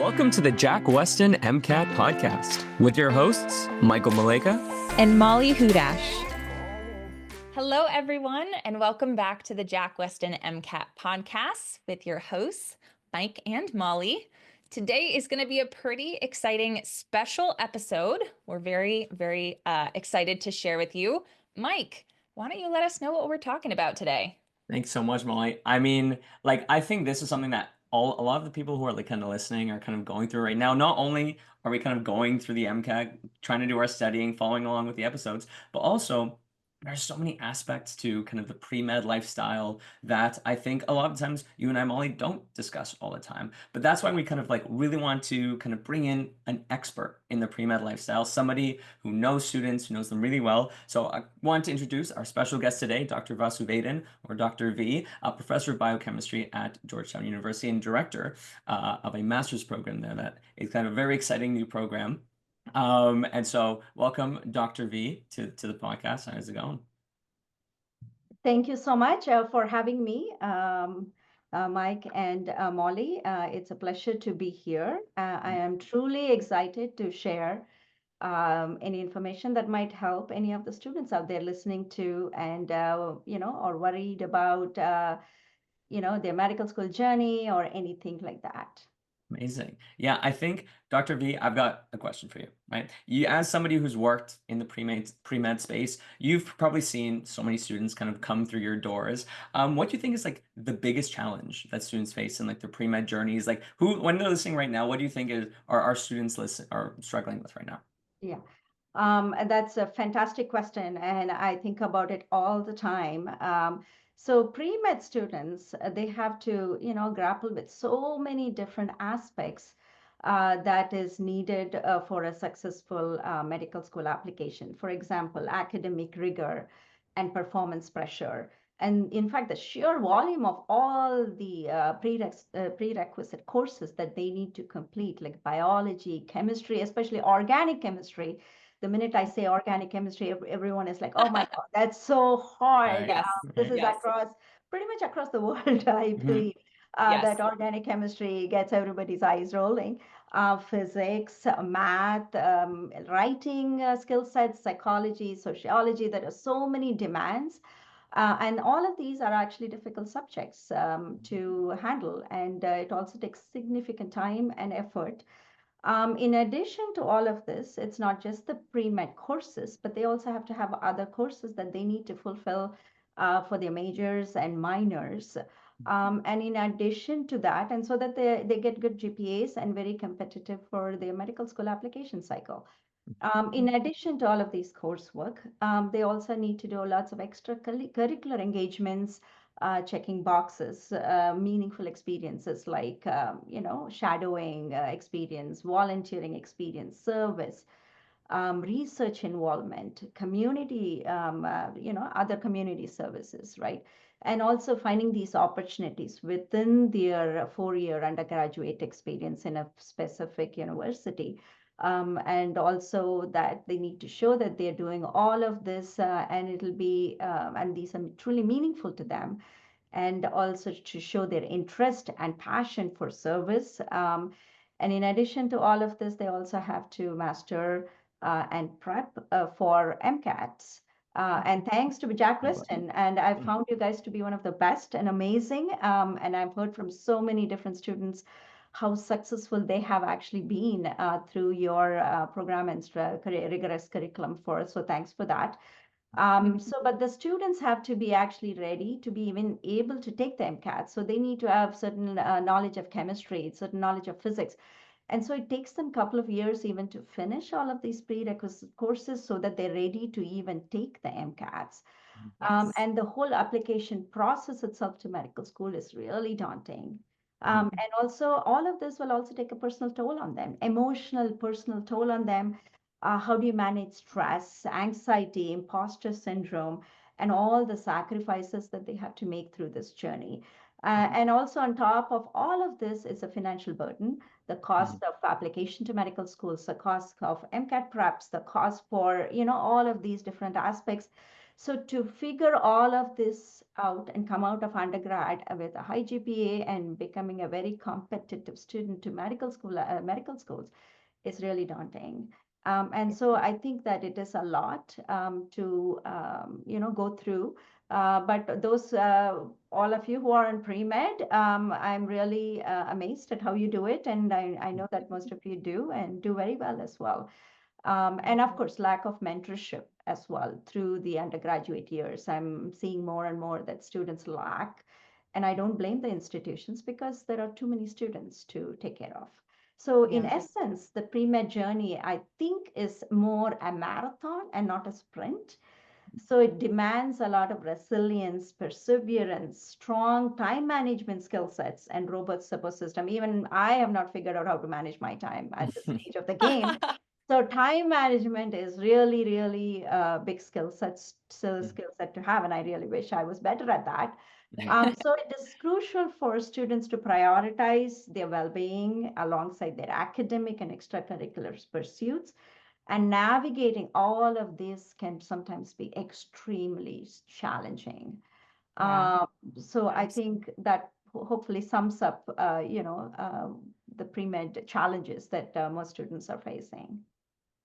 Welcome to the Jack Westin MCAT Podcast with your hosts, Michael Maleka and Molly Hudash. Hello, everyone, and welcome back to the Jack Westin MCAT Podcast with your hosts, Mike and Molly. Today is going to be a pretty exciting special episode. We're very excited to share with you. Mike, why don't you let us know what we're talking about today? Thanks so much, Molly. I think this is something that a lot of the people who are kind of listening are kind of going through right now. Not only are we kind of going through the MCAT, trying to do our studying, following along with the episodes, but also there's so many aspects to kind of the pre-med lifestyle that I think a lot of times you and I, Molly, don't discuss all the time. But that's why we kind of really want to kind of bring in an expert in the pre-med lifestyle, somebody who knows students, who knows them really well. So I want to introduce our special guest today, Dr. Vasudevan, or Dr. V, a professor of biochemistry at Georgetown University and director of a master's program there that is kind of a very exciting new program. And so welcome, Dr. V, to the podcast. How's it going? Thank you so much for having me, Mike and Molly. It's a pleasure to be here. I am truly excited to share any information that might help any of the students out there listening to and, or worried about, their medical school journey or anything like that. Amazing. Yeah, I think, Dr. V, I've got a question for you, right? You, as somebody who's worked in the pre-med space, you've probably seen so many students kind of come through your doors. What do you think is the biggest challenge that students face in their pre-med journeys? When they're listening right now, what do you think are our students are struggling with right now? Yeah, that's a fantastic question, and I think about it all the time. So pre-med students, they have to, grapple with so many different aspects that is needed for a successful medical school application. For example, academic rigor and performance pressure. And in fact, the sheer volume of all the prerequisite courses that they need to complete, like biology, chemistry, especially organic chemistry. The minute I say organic chemistry, everyone is like, oh my God, that's so hard. Yes. This is pretty much across the world, I believe, that organic chemistry gets everybody's eyes rolling. Physics, math, writing skill sets, psychology, sociology, there are so many demands. And all of these are actually difficult subjects to handle. And it also takes significant time and effort. In addition to all of this, it's not just the pre-med courses, but they also have to have other courses that they need to fulfill for their majors and minors. And in addition to that, and so that they get good GPAs and very competitive for their medical school application cycle. In addition to all of these coursework, they also need to do lots of extracurricular engagements, checking boxes, meaningful experiences like, shadowing experience, volunteering experience, service, research involvement, community, other community services, right? And also finding these opportunities within their four-year undergraduate experience in a specific university. And also that they need to show that they're doing all of this and it'll be, and these are truly meaningful to them. And also to show their interest and passion for service. And in addition to all of this, they also have to master and prep for MCATs. And thanks to Jack Westin, and I've found you guys to be one of the best and amazing. And I've heard from so many different students how successful they have actually been through your program and rigorous curriculum for us. So thanks for that. But the students have to be actually ready to be even able to take the MCAT. So they need to have certain knowledge of chemistry, certain knowledge of physics. And so it takes them a couple of years even to finish all of these prerequisite courses so that they're ready to even take the MCATs. Yes. And the whole application process itself to medical school is really daunting. And also all of this will also take a personal toll on them, emotional, personal toll on them. How do you manage stress, anxiety, imposter syndrome, and all the sacrifices that they have to make through this journey? And also on top of all of this is a financial burden, the cost of application to medical schools, the cost of MCAT preps, the cost for, all of these different aspects. So to figure all of this out and come out of undergrad with a high GPA and becoming a very competitive student to medical schools is really daunting. And so I think that it is a lot to go through. But those all of you who are in pre-med, I'm really amazed at how you do it, and I know that most of you do and do very well as well. And of course, lack of mentorship as well through the undergraduate years. I'm seeing more and more that students lack, and I don't blame the institutions because there are too many students to take care of. So in Yeah. essence, the pre-med journey, I think, is more a marathon and not a sprint. So it demands a lot of resilience, perseverance, strong time management skill sets, and robust support system. Even I have not figured out how to manage my time at this stage of the game. So time management is really, really a big skill set to have, and I really wish I was better at that. So it is crucial for students to prioritize their well-being alongside their academic and extracurricular pursuits. And navigating all of this can sometimes be extremely challenging. Yeah. Um, so I think that hopefully sums up, the pre-med challenges that most students are facing.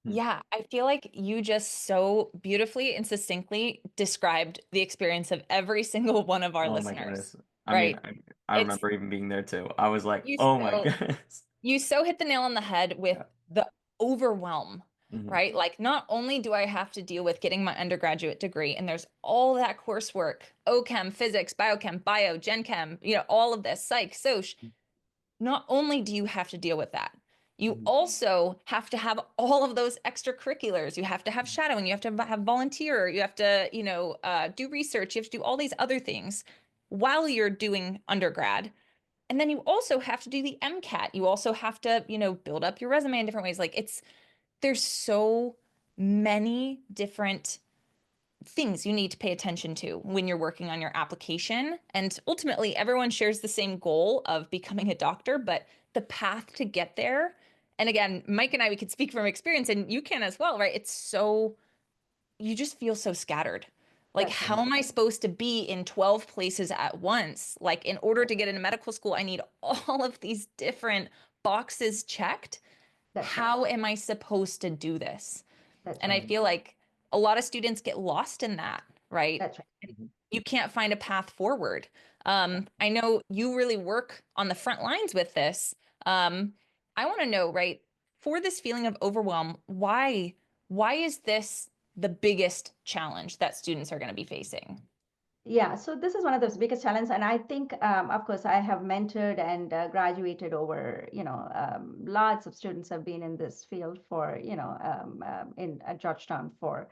Yeah, I feel like you just so beautifully and succinctly described the experience of every single one of our Oh my listeners, goodness. I mean, right? I It's remember even being there too. I was like, you oh my so goodness. you so hit the nail on the head with Yeah. the overwhelm, Hmm. right? Like not only do I have to deal with getting my undergraduate degree and there's all that coursework, O-Chem, physics, biochem, bio, gen chem, all of this, psych, soc. Not only do you have to deal with that, you Hmm. also have to have all of those extracurriculars. You have to have shadowing, you have to have volunteer, you have to, do research, you have to do all these other things while you're doing undergrad. And then you also have to do the MCAT. You also have to, build up your resume in different ways. There's so many different things you need to pay attention to when you're working on your application. And ultimately, everyone shares the same goal of becoming a doctor, but the path to get there, and again, Mike and I, we could speak from experience, and you can as well, right? You just feel so scattered. Like, That's how am I supposed to be in 12 places at once? Like, in order to get into medical school, I need all of these different boxes checked. that's right. How am I supposed to do this? That's And I right. feel like a lot of students get lost in that, right? That's right. You can't find a path forward. I know you really work on the front lines with this. Um, I want to know, right, for this feeling of overwhelm, why is this the biggest challenge that students are going to be facing? Yeah, so this is one of those biggest challenges, and I think, of course, I have mentored and graduated over, lots of students have been in this field for, in at Georgetown for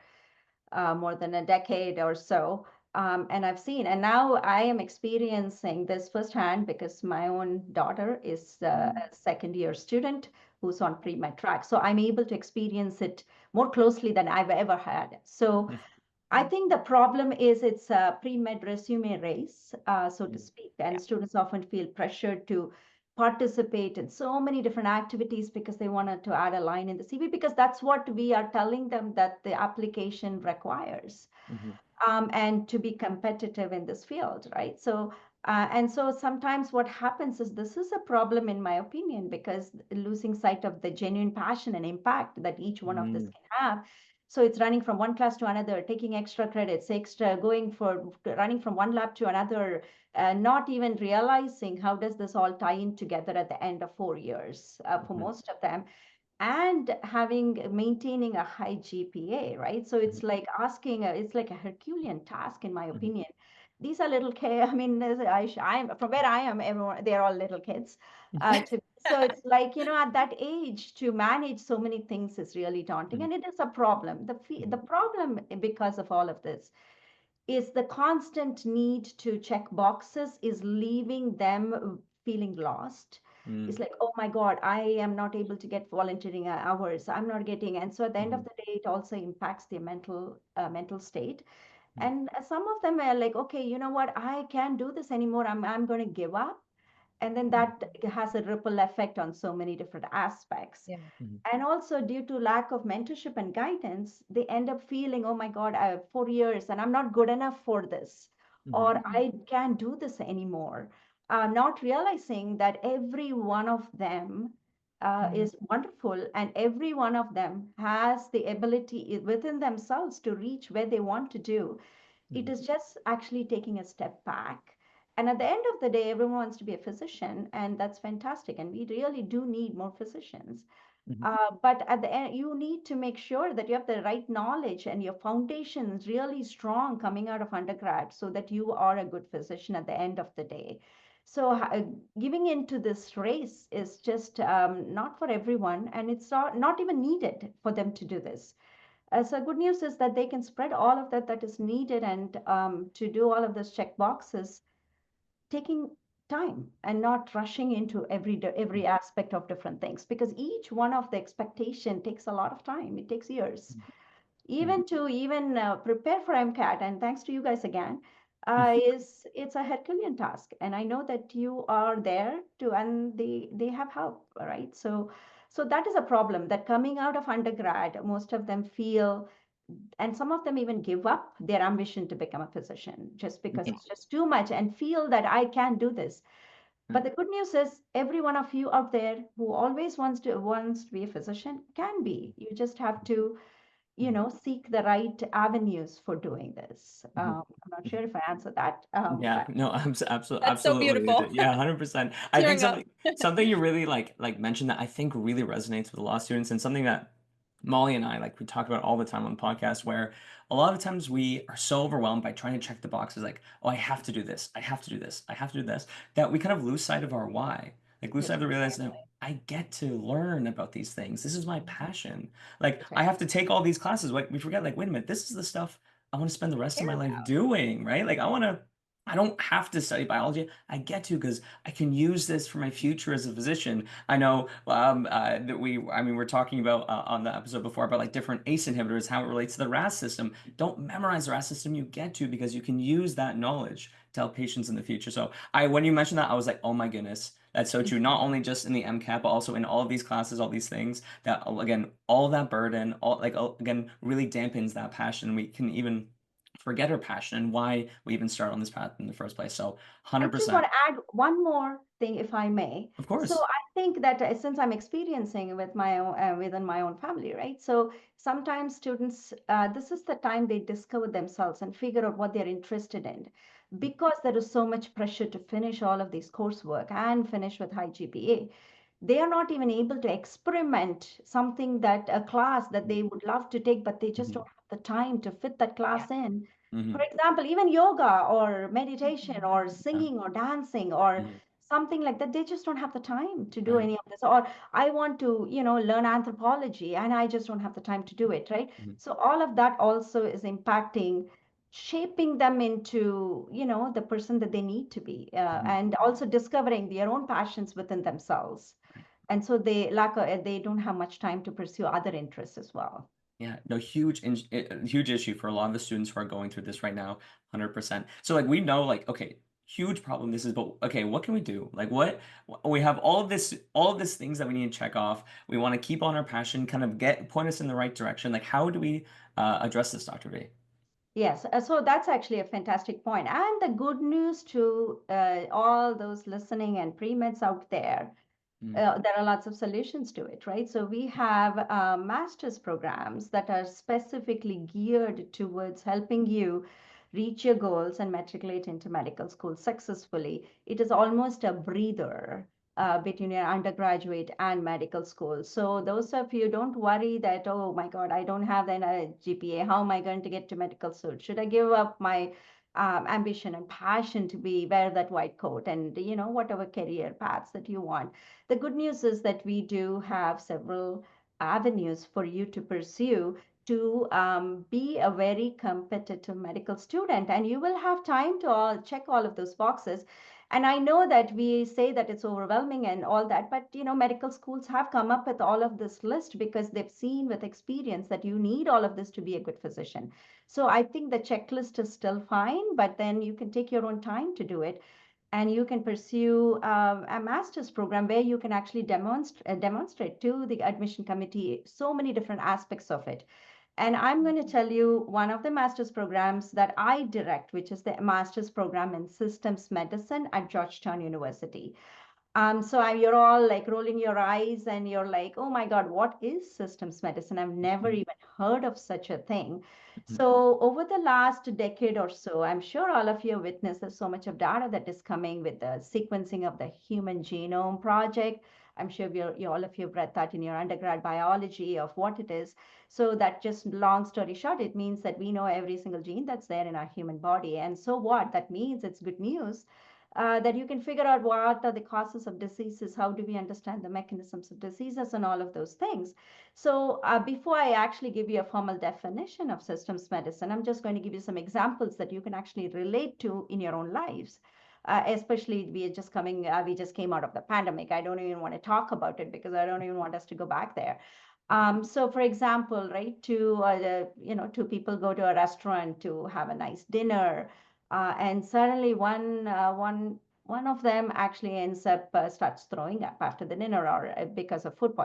more than a decade or so. And I've seen, and now I am experiencing this firsthand because my own daughter is a second year student who's on pre-med track. So I'm able to experience it more closely than I've ever had. So I think the problem is it's a pre-med resume race, so to speak, Yeah. and students often feel pressured to participate in so many different activities because they wanted to add a line in the CV because that's what we are telling them that the application requires, Hmm. and to be competitive in this field, right? So, and so sometimes what happens is this is a problem, in my opinion, because losing sight of the genuine passion and impact that each one of this Hmm. can have. So it's running from one class to another, taking extra credits, extra going for running from one lab to another, not even realizing how does this all tie in together at the end of 4 years for Hmm. most of them, and maintaining a high GPA, right? So it's like it's like a Herculean task, in my Hmm. opinion. These are little kids. I mean, I'm from where I am. Everyone, they're all little kids. So it's like, at that age to manage so many things is really daunting, Hmm. and it is a problem. The problem because of all of this is the constant need to check boxes is leaving them feeling lost. It's Hmm. like, oh my God, I am not able to get volunteering hours. I'm not getting, and so at the end of Hmm. the day, it also impacts their mental state. And some of them are like, okay, you know what? I can't do this anymore. I'm going to give up. And then that has a ripple effect on so many different aspects. Yeah. And also, due to lack of mentorship and guidance, they end up feeling, oh my God, I have 4 years and I'm not good enough for this, or I can't do this anymore. Not realizing that every one of them is wonderful, and every one of them has the ability within themselves to reach where they want to do. It is just actually taking a step back. And at the end of the day, everyone wants to be a physician, and that's fantastic. And we really do need more physicians. But at the end, you need to make sure that you have the right knowledge and your foundation is really strong coming out of undergrad so that you are a good physician at the end of the day. So, giving into this race is just not for everyone, and it's not even needed for them to do this. So good news is that they can spread all of that is needed, and to do all of those check boxes, taking time and not rushing into every aspect of different things, because each one of the expectation takes a lot of time. It takes years even to prepare for MCAT, and thanks to you guys again, is it's a Herculean task. And I know that you are there to, and they have help, right? So that is a problem, that coming out of undergrad, most of them feel, and some of them even give up their ambition to become a physician just because it's just too much, and feel that I can't do this. But the good news is, every one of you out there who always wants to be a physician can be. You just have to seek the right avenues for doing this. I'm not sure if I answered that. Yeah, no, absolutely, That's so beautiful. yeah, 100%. I think Tearing up. something you really like mentioned that I think really resonates with law students, and something that Molly and I like we talk about all the time on the podcast, where a lot of times we are so overwhelmed by trying to check the boxes, like, oh, I have to do this, I have to do this, I have to do this, that we kind of lose sight of our why. Like lose sight of the realization that I get to learn about these things. This is my passion. Like That's I right. have to take all these classes. Like we forget, like, wait a minute, this is the stuff I want to spend the rest of my life doing, right? Like I don't have to study biology. I get to because I can use this for my future as a physician. I know that we're talking about on the episode before about like different ACE inhibitors, how it relates to the RAS system. Don't memorize the RAS system. You get to because you can use that knowledge to help patients in the future. So when you mentioned that, I was like, oh my goodness, that's so true. Not only just in the MCAT, but also in all of these classes, all these things that, again, all of that burden, again, really dampens that passion. We can even forget our passion and why we even start on this path in the first place. So I just want 100%. to add one more thing, if I may. Of So course. I think that since I'm experiencing with my own, within my own family, right? So sometimes students, this is the time they discover themselves and figure out what they're interested in, because there is so much pressure to finish all of these coursework and finish with high GPA. They are not even able to experiment something, that a class that they would love to take, but they just don't have the time to fit that class in. For Hmm. example, even yoga or meditation or Yeah. singing or dancing or Mhm. something like that, they just don't have the time to do Right. any of this. Or I want to, learn anthropology, and I just don't have the time to do it, right? Mhm. So all of that also is impacting, shaping them into, the person that they need to be, Mhm. and also discovering their own passions within themselves. And so they don't have much time to pursue other interests as well. Yeah, no, huge issue for a lot of the students who are going through this right now, 100%. So like we know like okay, huge problem this is, but okay, what can we do? Like we have all of this things that we need to check off. We want to keep on our passion, kind of point us in the right direction. Like how do we address this, Dr. V? Yes, so that's actually a fantastic point. And the good news to all those listening and pre-meds out there, there are lots of solutions to it, right? So we have master's programs that are specifically geared towards helping you reach your goals and matriculate into medical school successfully. It is almost a breather between your undergraduate and medical school. So those of you, don't worry that, oh my God, I don't have an GPA. How am I going to get to medical school? Should I give up my ambition and passion to wear that white coat and, whatever career paths that you want? The good news is that we do have several avenues for you to pursue to be a very competitive medical student, and you will have time to check all of those boxes. And I know that we say that it's overwhelming and all that, but medical schools have come up with all of this list because they've seen with experience that you need all of this to be a good physician. So I think the checklist is still fine, but then you can take your own time to do it. and you can pursue a master's program where you can actually demonstrate to the admission committee so many different aspects of it. And I'm going to tell you one of the master's programs that I direct, which is the master's program in systems medicine at Georgetown University. You're all like rolling your eyes and you're like, oh my God, what is systems medicine? I've never Mhm. even heard of such a thing. Mhm. So over the last decade or so, I'm sure all of you have witnessed there's so much of data that is coming with the sequencing of the Human Genome Project. I'm sure all of you have read that in your undergrad biology of what it is. So that just long story short, it means that we know every single gene that's there in our human body. And so what? That means it's good news that you can figure out what are the causes of diseases, how do we understand the mechanisms of diseases, and all of those things. So, before I actually give you a formal definition of systems medicine, I'm just going to give you some examples that you can actually relate to in your own lives. Especially, we just came out of the pandemic. I don't even want to talk about it because I don't even want us to go back there. So, for example, right, two people go to a restaurant to have a nice dinner, and suddenly one of them actually ends up starts throwing up after the dinner or because of food poisoning.